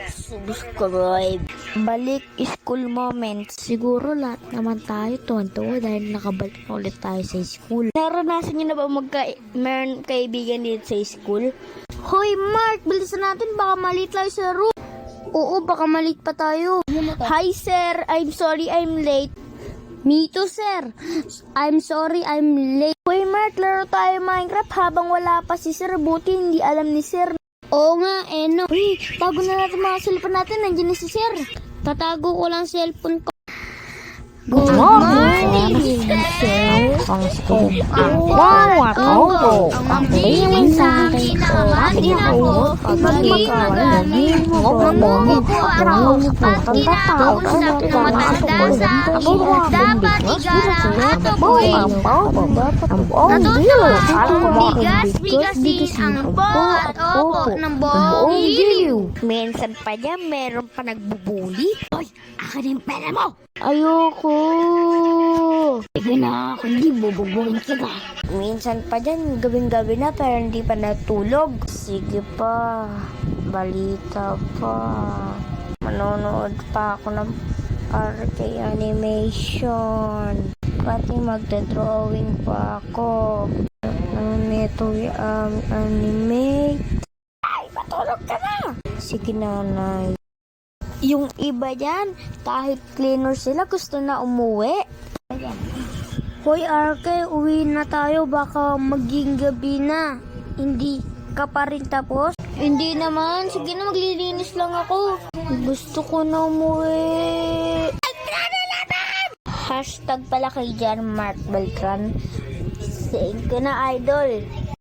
Subscribe. Balik school moments. Siguro lahat naman tayo tuwan-tuwa dahil nakabalik na ulit tayo sa school. Naranasan niyo na ba meron kaibigan dito sa school? Hoy Mark, bilisan natin, baka malit tayo sa room. Oo, baka malit pa tayo. Hi sir, I'm sorry I'm late. Me too sir, I'm sorry I'm late. Hoy Mark, laro tayo Minecraft habang wala pa si sir. Buti hindi alam ni sir. Oo nga, no. Uy, tago na natin mga cellphone natin. Nandiyan na si sir. Tatago ko lang cellphone ko. Good morning, sir. Ang tingin sa akin na ako maging magaling mamuko ako at kinakausap ng matanda sa akin. Dapat igalang at apoy. Natutuwa akong bigas ang po at opo ng buong giliw. Minsan pa niya meron pa nagbubuli. Hoy, akin yung pera mo! Ayoko! Sige na, hindi bububuhin kita. Minsan pa dyan, gawin-gawin na pero hindi pa natulog. Sige pa, balita pa. Manonood pa ako ng RK animation. Pati magdadrawing pa ako. Nito yung animate. Ay, matulog ka na! Sige nanay. Yung iba dyan, kahit cleaner sila, gusto na umuwi. Hoy RK, uwi na tayo, baka maging gabi na. Hindi ka pa rin tapos? Hindi naman, sige na, maglilinis lang ako. Gusto ko na umuwi. Hashtag pala kay Jan Mark Beltran. Thank you na idol.